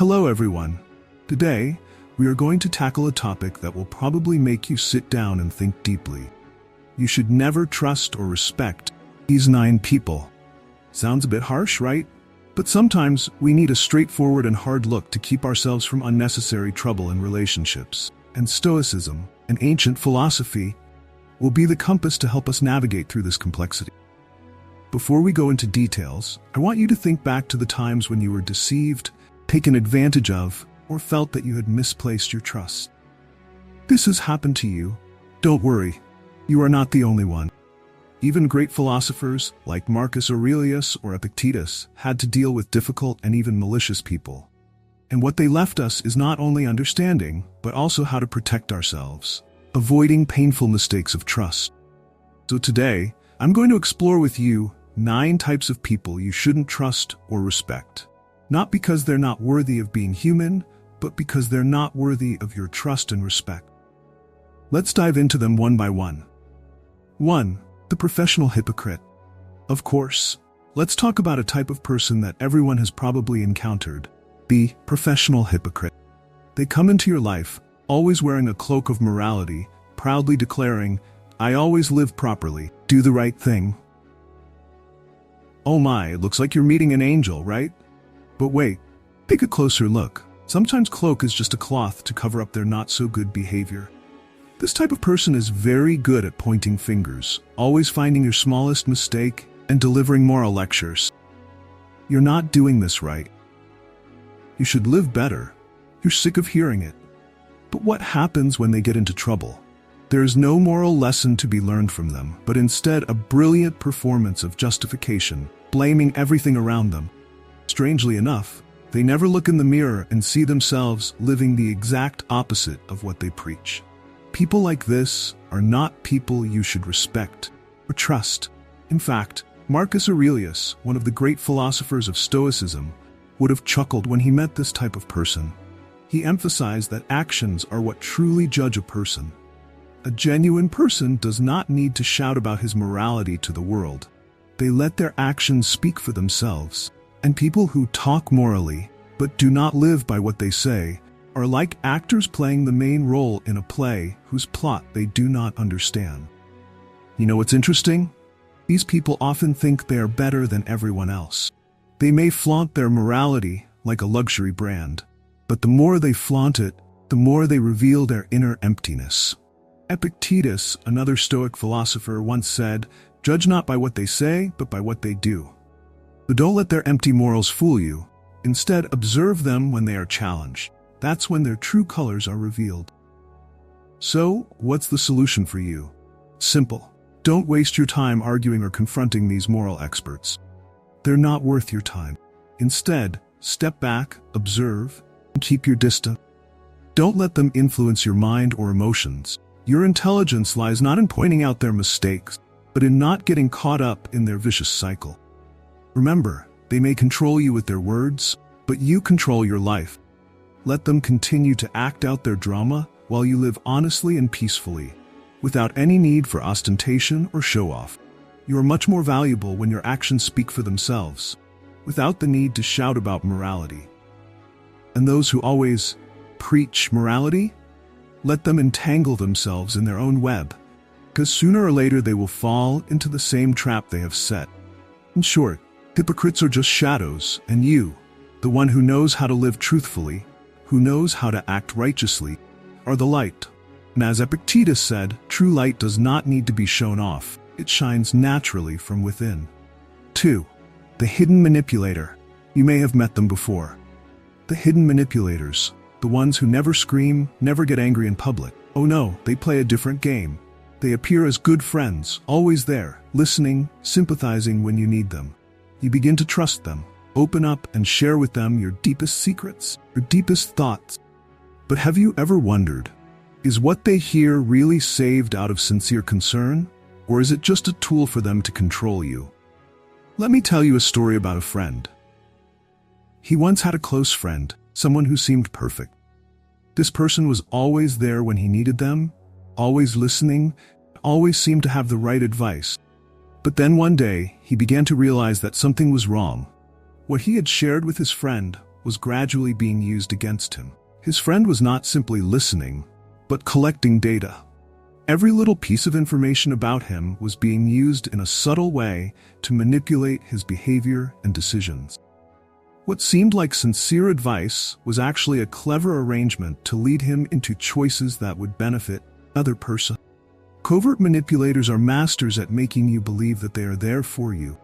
Hello everyone. Today, we are going to tackle a topic that will probably make you sit down and think deeply. You should never trust or respect these 9 people. Sounds a bit harsh, right? But sometimes we need a straightforward and hard look to keep ourselves from unnecessary trouble in relationships. And Stoicism, an ancient philosophy, will be the compass to help us navigate through this complexity. Before we go into details, I want you to think back to the times when you were deceived, taken advantage of, or felt that you had misplaced your trust. This has happened to you. Don't worry, you are not the only one. Even great philosophers like Marcus Aurelius or Epictetus had to deal with difficult and even malicious people. And what they left us is not only understanding, but also how to protect ourselves, avoiding painful mistakes of trust. So today, I'm going to explore with you 9 types of people you shouldn't trust or respect. Not because they're not worthy of being human, but because they're not worthy of your trust and respect. Let's dive into them one by one. 1. The professional hypocrite. Of course, let's talk about a type of person that everyone has probably encountered. The professional hypocrite. They come into your life, always wearing a cloak of morality, proudly declaring, "I always live properly, do the right thing." Oh my, it looks like you're meeting an angel, right? But wait, take a closer look. Sometimes cloak is just a cloth to cover up their not-so-good behavior. This type of person is very good at pointing fingers, always finding your smallest mistake and delivering moral lectures. You're not doing this right. You should live better. You're sick of hearing it. But what happens when they get into trouble? There is no moral lesson to be learned from them, but instead a brilliant performance of justification, blaming everything around them. Strangely enough, they never look in the mirror and see themselves living the exact opposite of what they preach. People like this are not people you should respect or trust. In fact, Marcus Aurelius, one of the great philosophers of Stoicism, would have chuckled when he met this type of person. He emphasized that actions are what truly judge a person. A genuine person does not need to shout about his morality to the world. They let their actions speak for themselves. And people who talk morally, but do not live by what they say, are like actors playing the main role in a play whose plot they do not understand. You know what's interesting? These people often think they are better than everyone else. They may flaunt their morality like a luxury brand, but the more they flaunt it, the more they reveal their inner emptiness. Epictetus, another Stoic philosopher, once said, "Judge not by what they say, but by what they do." But don't let their empty morals fool you. Instead, observe them when they are challenged. That's when their true colors are revealed. So, what's the solution for you? Simple. Don't waste your time arguing or confronting these moral experts. They're not worth your time. Instead, step back, observe, and keep your distance. Don't let them influence your mind or emotions. Your intelligence lies not in pointing out their mistakes, but in not getting caught up in their vicious cycle. Remember, they may control you with their words, but you control your life. Let them continue to act out their drama while you live honestly and peacefully, without any need for ostentation or show-off. You are much more valuable when your actions speak for themselves, without the need to shout about morality. And those who always preach morality, let them entangle themselves in their own web, because sooner or later they will fall into the same trap they have set. In short, hypocrites are just shadows, and you, the one who knows how to live truthfully, who knows how to act righteously, are the light. And as Epictetus said, true light does not need to be shown off. It shines naturally from within. 2. The hidden manipulator. You may have met them before. The hidden manipulators, the ones who never scream, never get angry in public. Oh no, they play a different game. They appear as good friends, always there, listening, sympathizing when you need them. You begin to trust them, open up and share with them your deepest secrets, your deepest thoughts. But have you ever wondered, is what they hear really saved out of sincere concern, or is it just a tool for them to control you? Let me tell you a story about a friend. He once had a close friend, someone who seemed perfect. This person was always there when he needed them, always listening, always seemed to have the right advice. But then one day, he began to realize that something was wrong. What he had shared with his friend was gradually being used against him. His friend was not simply listening, but collecting data. Every little piece of information about him was being used in a subtle way to manipulate his behavior and decisions. What seemed like sincere advice was actually a clever arrangement to lead him into choices that would benefit other person. Covert manipulators are masters at making you believe that they are there for you.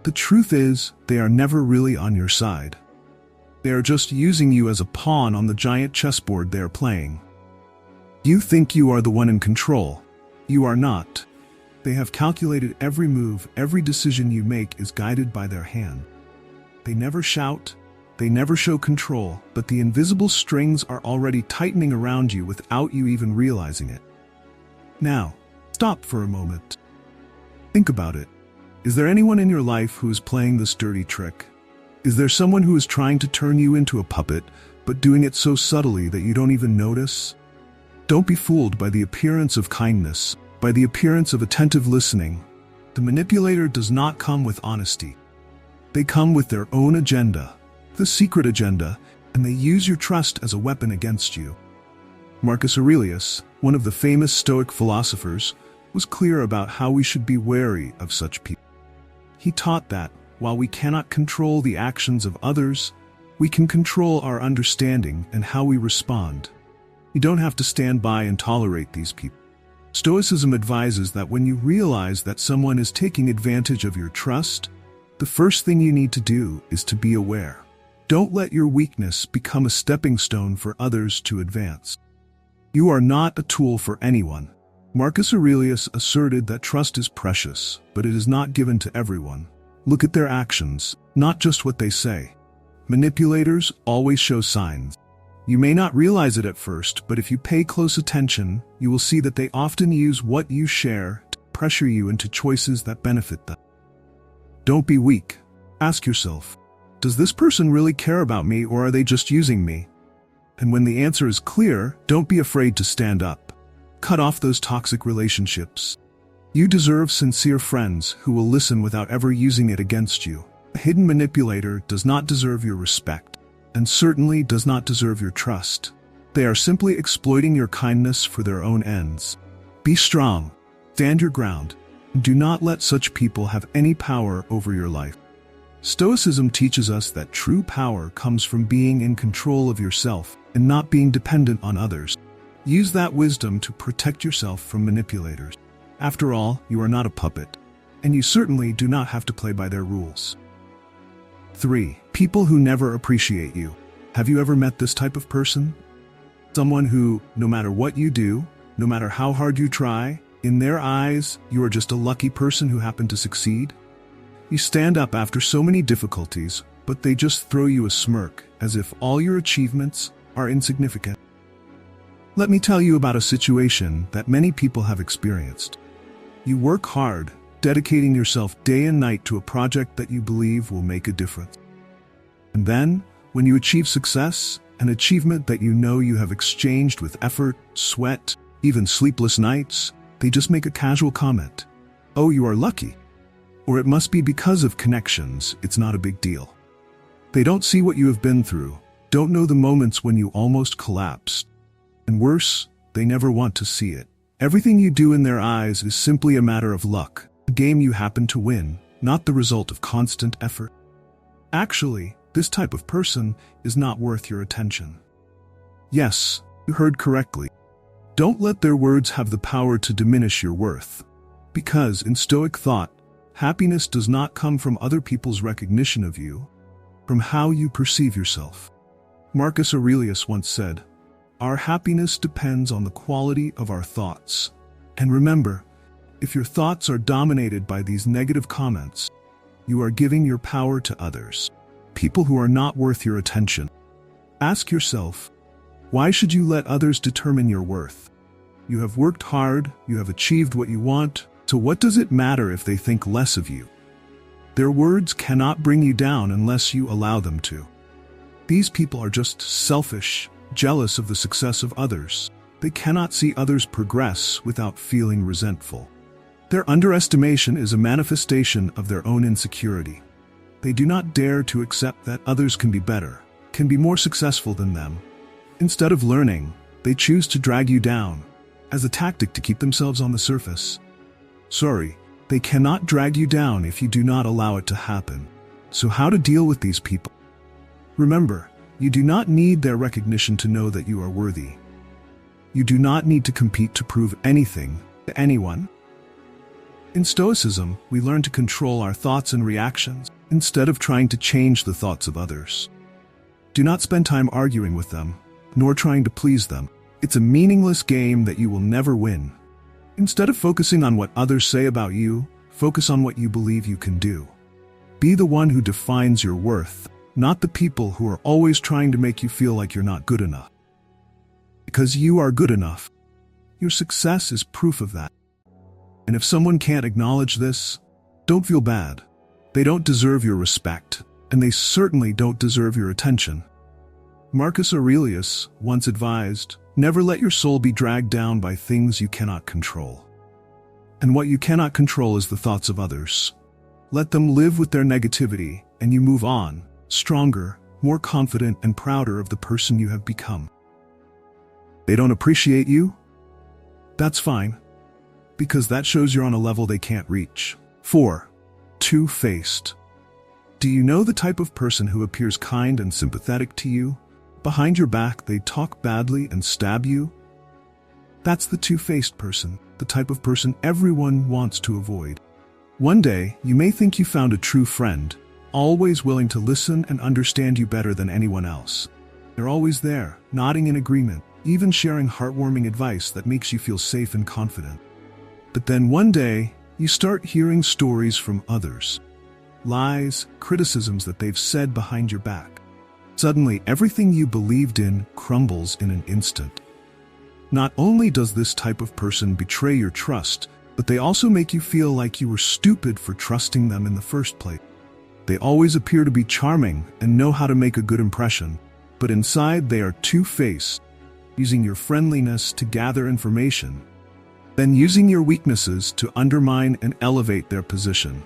The truth is, they are never really on your side. They are just using you as a pawn on the giant chessboard they are playing. You think you are the one in control. You are not. They have calculated every move, every decision you make is guided by their hand. They never shout, they never show control, but the invisible strings are already tightening around you without you even realizing it. Now, stop for a moment. Think about it. Is there anyone in your life who is playing this dirty trick? Is there someone who is trying to turn you into a puppet, but doing it so subtly that you don't even notice? Don't be fooled by the appearance of kindness, by the appearance of attentive listening. The manipulator does not come with honesty. They come with their own agenda, the secret agenda, and they use your trust as a weapon against you. Marcus Aurelius, one of the famous Stoic philosophers, was clear about how we should be wary of such people. He taught that, while we cannot control the actions of others, we can control our understanding and how we respond. You don't have to stand by and tolerate these people. Stoicism advises that when you realize that someone is taking advantage of your trust, the first thing you need to do is to be aware. Don't let your weakness become a stepping stone for others to advance. You are not a tool for anyone. Marcus Aurelius asserted that trust is precious, but it is not given to everyone. Look at their actions, not just what they say. Manipulators always show signs. You may not realize it at first, but if you pay close attention, you will see that they often use what you share to pressure you into choices that benefit them. Don't be weak. Ask yourself, does this person really care about me, or are they just using me? And when the answer is clear, don't be afraid to stand up. Cut off those toxic relationships. You deserve sincere friends who will listen without ever using it against you. A hidden manipulator does not deserve your respect, and certainly does not deserve your trust. They are simply exploiting your kindness for their own ends. Be strong, stand your ground, and do not let such people have any power over your life. Stoicism teaches us that true power comes from being in control of yourself and not being dependent on others. Use that wisdom to protect yourself from manipulators. After all, you are not a puppet, and you certainly do not have to play by their rules. 3. People who never appreciate you. Have you ever met this type of person? Someone who, no matter what you do, no matter how hard you try, in their eyes, you are just a lucky person who happened to succeed. You stand up after so many difficulties, but they just throw you a smirk, as if all your achievements are insignificant. Let me tell you about a situation that many people have experienced. You work hard, dedicating yourself day and night to a project that you believe will make a difference. And then, when you achieve success, an achievement that you know you have exchanged with effort, sweat, even sleepless nights, they just make a casual comment. Oh, you are lucky. Or it must be because of connections, it's not a big deal. They don't see what you have been through, don't know the moments when you almost collapsed. And worse, they never want to see it. Everything you do in their eyes is simply a matter of luck, a game you happen to win, not the result of constant effort. Actually, this type of person is not worth your attention. Yes, you heard correctly. Don't let their words have the power to diminish your worth. Because in Stoic thought, happiness does not come from other people's recognition of you, from how you perceive yourself. Marcus Aurelius once said, "Our happiness depends on the quality of our thoughts." And remember, if your thoughts are dominated by these negative comments, you are giving your power to others, people who are not worth your attention. Ask yourself, why should you let others determine your worth? You have worked hard, you have achieved what you want, so what does it matter if they think less of you? Their words cannot bring you down unless you allow them to. These people are just selfish, jealous of the success of others. They cannot see others progress without feeling resentful. Their underestimation is a manifestation of their own insecurity. They do not dare to accept that others can be better, can be more successful than them. Instead of learning, they choose to drag you down, as a tactic to keep themselves on the surface. Sorry, they cannot drag you down if you do not allow it to happen. So how to deal with these people? Remember, you do not need their recognition to know that you are worthy. You do not need to compete to prove anything to anyone. In Stoicism, we learn to control our thoughts and reactions instead of trying to change the thoughts of others. Do not spend time arguing with them, nor trying to please them. It's a meaningless game that you will never win. Instead of focusing on what others say about you, focus on what you believe you can do. Be the one who defines your worth, not the people who are always trying to make you feel like you're not good enough. Because you are good enough. Your success is proof of that. And if someone can't acknowledge this, don't feel bad. They don't deserve your respect, and they certainly don't deserve your attention. Marcus Aurelius once advised, never let your soul be dragged down by things you cannot control. And what you cannot control is the thoughts of others. Let them live with their negativity, and you move on, stronger, more confident, and prouder of the person you have become. They don't appreciate you? That's fine, because that shows you're on a level they can't reach. 4. Two-faced. Do you know the type of person who appears kind and sympathetic to you? Behind your back, they talk badly and stab you? That's the two-faced person, the type of person everyone wants to avoid. One day, you may think you found a true friend, always willing to listen and understand you better than anyone else. They're always there, nodding in agreement, even sharing heartwarming advice that makes you feel safe and confident. But then one day, you start hearing stories from others. Lies, criticisms that they've said behind your back. Suddenly, everything you believed in crumbles in an instant. Not only does this type of person betray your trust, but they also make you feel like you were stupid for trusting them in the first place. They always appear to be charming and know how to make a good impression, but inside they are two-faced, using your friendliness to gather information, then using your weaknesses to undermine and elevate their position.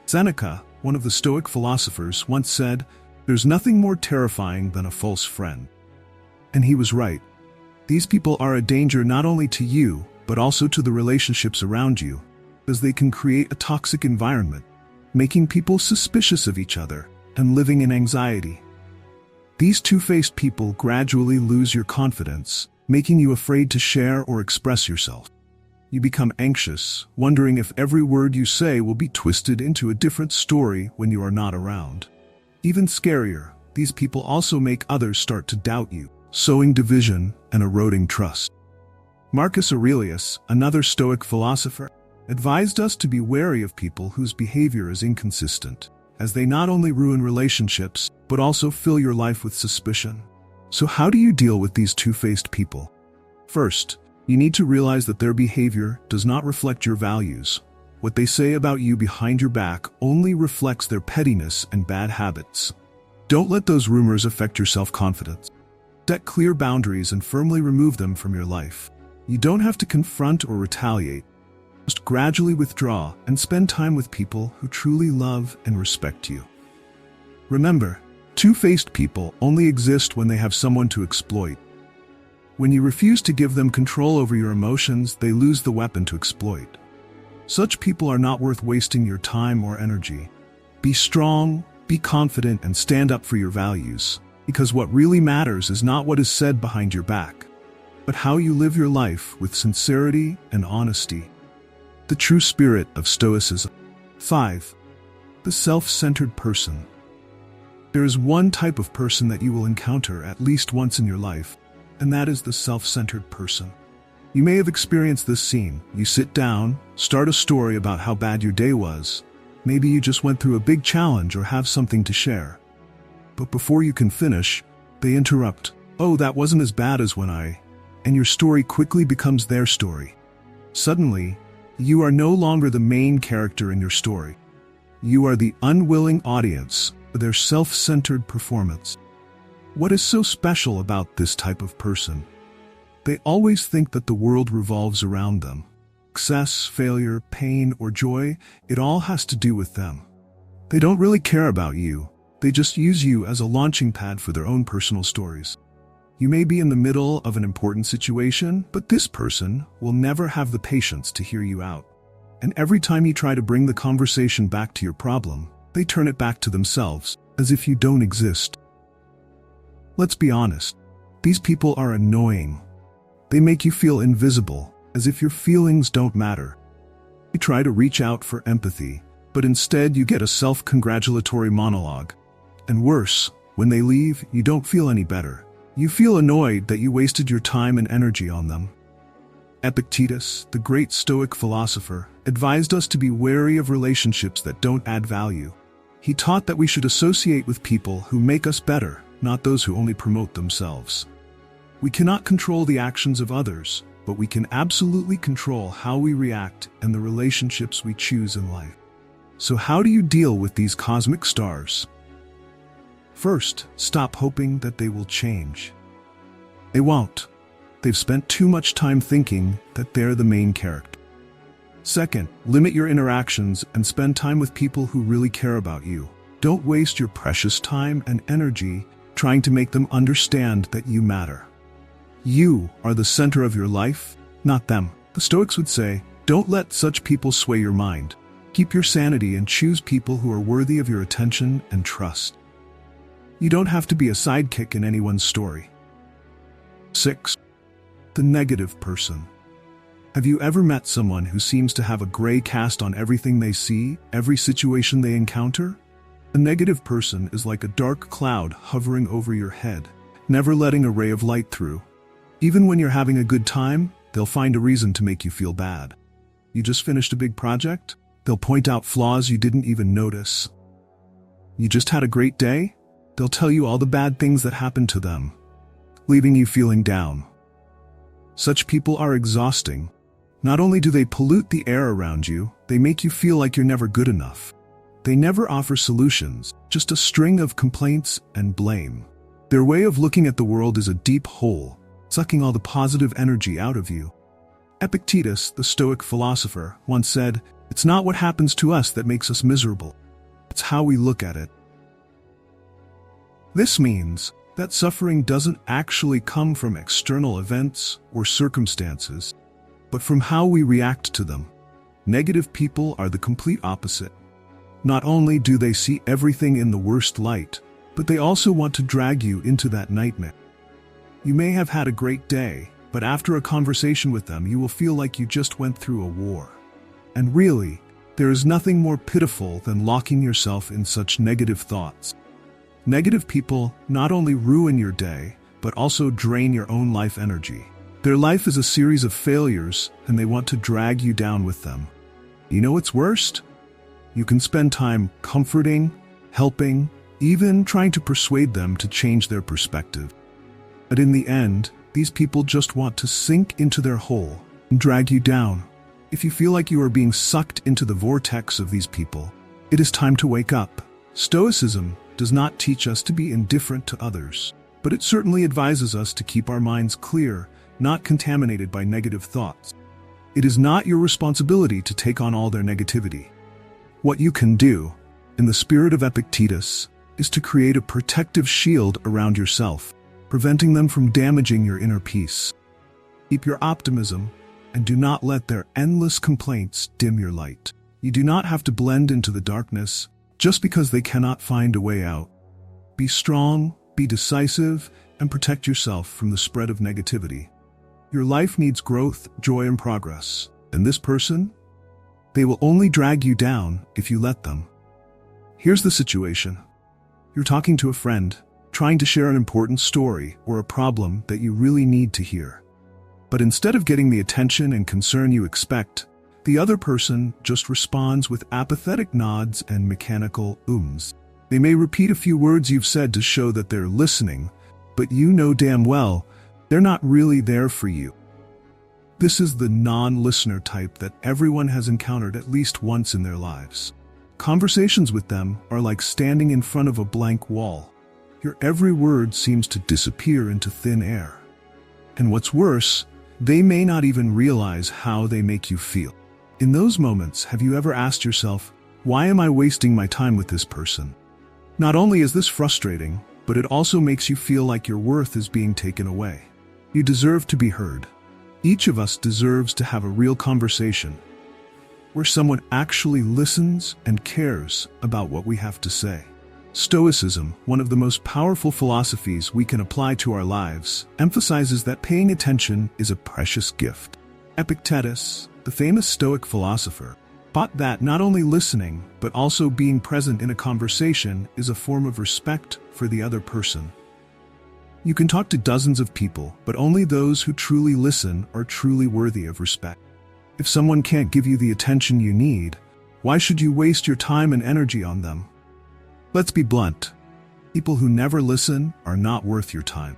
Seneca, one of the Stoic philosophers, once said, "There's nothing more terrifying than a false friend." And he was right. These people are a danger not only to you, but also to the relationships around you, as they can create a toxic environment, making people suspicious of each other and living in anxiety. These two-faced people gradually lose your confidence, making you afraid to share or express yourself. You become anxious, wondering if every word you say will be twisted into a different story when you are not around. Even scarier, these people also make others start to doubt you, sowing division and eroding trust. Marcus Aurelius, another Stoic philosopher, advised us to be wary of people whose behavior is inconsistent, as they not only ruin relationships, but also fill your life with suspicion. So how do you deal with these two-faced people? First, you need to realize that their behavior does not reflect your values. What they say about you behind your back only reflects their pettiness and bad habits. Don't let those rumors affect your self-confidence. Set clear boundaries and firmly remove them from your life. You don't have to confront or retaliate. Just gradually withdraw and spend time with people who truly love and respect you. Remember, two-faced people only exist when they have someone to exploit. When you refuse to give them control over your emotions, they lose the weapon to exploit. Such people are not worth wasting your time or energy. Be strong, be confident, and stand up for your values, because what really matters is not what is said behind your back, but how you live your life with sincerity and honesty. The true spirit of Stoicism. 5. The self-centered person. There is one type of person that you will encounter at least once in your life, and that is the self-centered person. You may have experienced this scene. You sit down, start a story about how bad your day was. Maybe you just went through a big challenge or have something to share. But before you can finish, they interrupt. "Oh, that wasn't as bad as when I..." And your story quickly becomes their story. Suddenly, you are no longer the main character in your story. You are the unwilling audience for their self-centered performance. What is so special about this type of person? They always think that the world revolves around them. Success, failure, pain, or joy, it all has to do with them. They don't really care about you. They just use you as a launching pad for their own personal stories. You may be in the middle of an important situation, but this person will never have the patience to hear you out. And every time you try to bring the conversation back to your problem, they turn it back to themselves, as if you don't exist. Let's be honest. These people are annoying. They make you feel invisible, as if your feelings don't matter. You try to reach out for empathy, but instead you get a self-congratulatory monologue. And worse, when they leave, you don't feel any better. You feel annoyed that you wasted your time and energy on them. Epictetus, the great Stoic philosopher, advised us to be wary of relationships that don't add value. He taught that we should associate with people who make us better, not those who only promote themselves. We cannot control the actions of others, but we can absolutely control how we react and the relationships we choose in life. So how do you deal with these cosmic stars? First, stop hoping that they will change. They won't. They've spent too much time thinking that they're the main character. Second, limit your interactions and spend time with people who really care about you. Don't waste your precious time and energy trying to make them understand that you matter. You are the center of your life, not them. The Stoics would say, don't let such people sway your mind. Keep your sanity and choose people who are worthy of your attention and trust. You don't have to be a sidekick in anyone's story. 6. The negative person. Have you ever met someone who seems to have a gray cast on everything they see, every situation they encounter? A negative person is like a dark cloud hovering over your head, never letting a ray of light through. Even when you're having a good time, they'll find a reason to make you feel bad. You just finished a big project? They'll point out flaws you didn't even notice. You just had a great day? They'll tell you all the bad things that happened to them, leaving you feeling down. Such people are exhausting. Not only do they pollute the air around you, they make you feel like you're never good enough. They never offer solutions, just a string of complaints and blame. Their way of looking at the world is a deep hole, sucking all the positive energy out of you. Epictetus, the Stoic philosopher, once said, "It's not what happens to us that makes us miserable. It's how we look at it." This means that suffering doesn't actually come from external events or circumstances, but from how we react to them. Negative people are the complete opposite. Not only do they see everything in the worst light, but they also want to drag you into that nightmare. You may have had a great day, but after a conversation with them, you will feel like you just went through a war. And really, there is nothing more pitiful than locking yourself in such negative thoughts. Negative people not only ruin your day, but also drain your own life energy. Their life is a series of failures, and they want to drag you down with them. You know what's worst? You can spend time comforting, helping, even trying to persuade them to change their perspective. But in the end, these people just want to sink into their hole and drag you down. If you feel like you are being sucked into the vortex of these people, it is time to wake up. Stoicism does not teach us to be indifferent to others, but it certainly advises us to keep our minds clear, not contaminated by negative thoughts. It is not your responsibility to take on all their negativity. What you can do, in the spirit of Epictetus, is to create a protective shield around yourself, preventing them from damaging your inner peace. Keep your optimism, and do not let their endless complaints dim your light. You do not have to blend into the darkness just because they cannot find a way out. Be strong, be decisive, and protect yourself from the spread of negativity. Your life needs growth, joy, and progress. And this person? They will only drag you down if you let them. Here's the situation. You're talking to a friend, trying to share an important story or a problem that you really need to hear. But instead of getting the attention and concern you expect, the other person just responds with apathetic nods and mechanical ums. They may repeat a few words you've said to show that they're listening, but you know damn well they're not really there for you. This is the non-listener type that everyone has encountered at least once in their lives. Conversations with them are like standing in front of a blank wall. Your every word seems to disappear into thin air. And what's worse, they may not even realize how they make you feel. In those moments, have you ever asked yourself, why am I wasting my time with this person? Not only is this frustrating, but it also makes you feel like your worth is being taken away. You deserve to be heard. Each of us deserves to have a real conversation where someone actually listens and cares about what we have to say. Stoicism, one of the most powerful philosophies we can apply to our lives, emphasizes that paying attention is a precious gift. Epictetus, the famous Stoic philosopher, taught that not only listening, but also being present in a conversation is a form of respect for the other person. You can talk to dozens of people, but only those who truly listen are truly worthy of respect. If someone can't give you the attention you need, why should you waste your time and energy on them? Let's be blunt. People who never listen are not worth your time.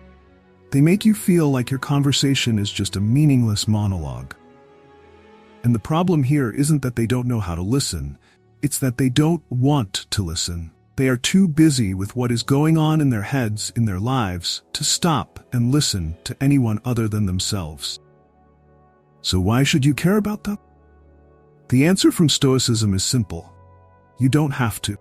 They make you feel like your conversation is just a meaningless monologue. And the problem here isn't that they don't know how to listen, it's that they don't want to listen. They are too busy with what is going on in their heads, in their lives, to stop and listen to anyone other than themselves. So why should you care about them? The answer from Stoicism is simple. You don't have to.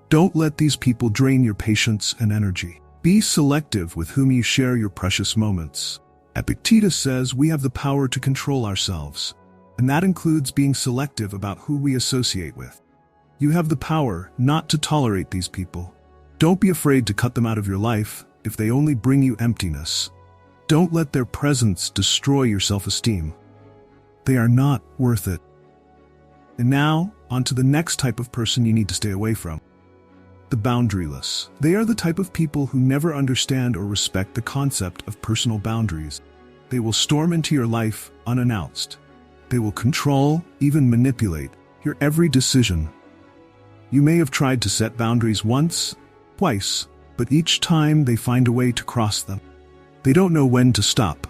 Don't let these people drain your patience and energy. Be selective with whom you share your precious moments. Epictetus says we have the power to control ourselves, and that includes being selective about who we associate with. You have the power not to tolerate these people. Don't be afraid to cut them out of your life if they only bring you emptiness. Don't let their presence destroy your self-esteem. They are not worth it. And now, on to the next type of person you need to stay away from. The boundaryless. They are the type of people who never understand or respect the concept of personal boundaries. They will storm into your life unannounced. They will control, even manipulate, your every decision. You may have tried to set boundaries once, twice, but each time they find a way to cross them. They don't know when to stop.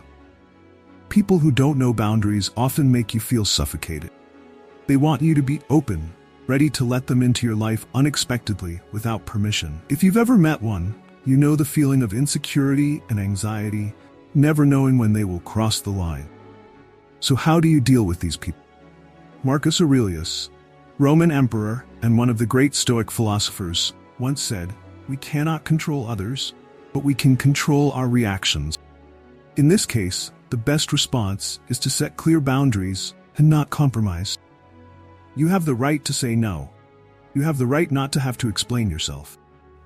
People who don't know boundaries often make you feel suffocated. They want you to be open, ready to let them into your life unexpectedly without permission. If you've ever met one, you know the feeling of insecurity and anxiety, never knowing when they will cross the line. So how do you deal with these people? Marcus Aurelius, Roman emperor and one of the great Stoic philosophers, once said, "We cannot control others, but we can control our reactions." In this case, the best response is to set clear boundaries and not compromise. You have the right to say no. You have the right not to have to explain yourself.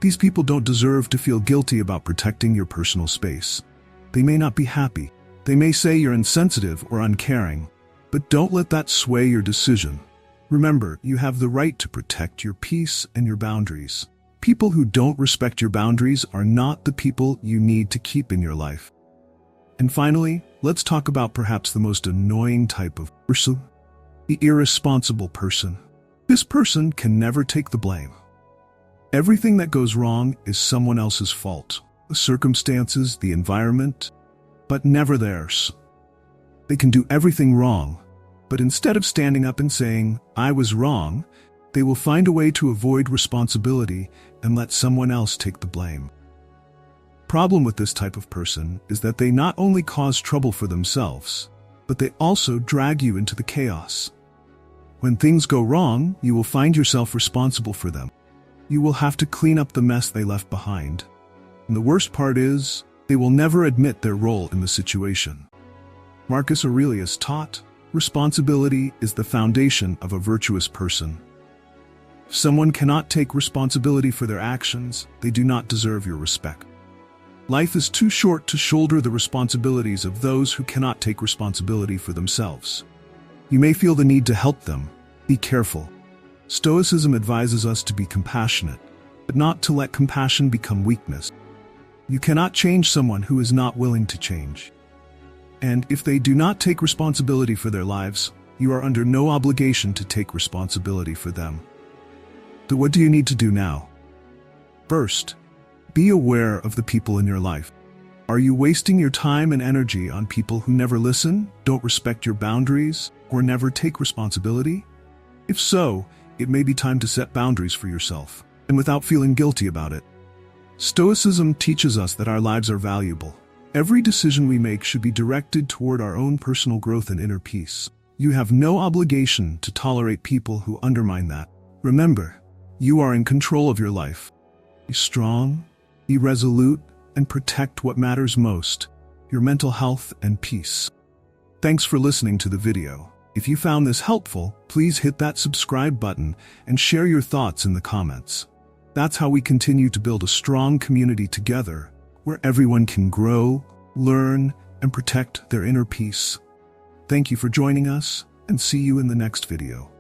These people don't deserve to feel guilty about protecting your personal space. They may not be happy. They may say you're insensitive or uncaring, but don't let that sway your decision. Remember, you have the right to protect your peace and your boundaries. People who don't respect your boundaries are not the people you need to keep in your life. And finally, let's talk about perhaps the most annoying type of person, the irresponsible person. This person can never take the blame. Everything that goes wrong is someone else's fault. The circumstances, the environment, but never theirs. They can do everything wrong, but instead of standing up and saying, "I was wrong," they will find a way to avoid responsibility and let someone else take the blame. Problem with this type of person is that they not only cause trouble for themselves, but they also drag you into the chaos. When things go wrong, you will find yourself responsible for them. You will have to clean up the mess they left behind. And the worst part is, they will never admit their role in the situation. Marcus Aurelius taught, responsibility is the foundation of a virtuous person. If someone cannot take responsibility for their actions, they do not deserve your respect. Life is too short to shoulder the responsibilities of those who cannot take responsibility for themselves. You may feel the need to help them. Be careful. Stoicism advises us to be compassionate, but not to let compassion become weakness. You cannot change someone who is not willing to change. And if they do not take responsibility for their lives, you are under no obligation to take responsibility for them. So what do you need to do now? First, be aware of the people in your life. Are you wasting your time and energy on people who never listen, don't respect your boundaries, or never take responsibility? If so, it may be time to set boundaries for yourself, and without feeling guilty about it. Stoicism teaches us that our lives are valuable. Every decision we make should be directed toward our own personal growth and inner peace. You have no obligation to tolerate people who undermine that. Remember, you are in control of your life. Be strong, be resolute, and protect what matters most, your mental health and peace. Thanks for listening to the video. If you found this helpful, please hit that subscribe button and share your thoughts in the comments. That's how we continue to build a strong community together, where everyone can grow, learn, and protect their inner peace. Thank you for joining us, and see you in the next video.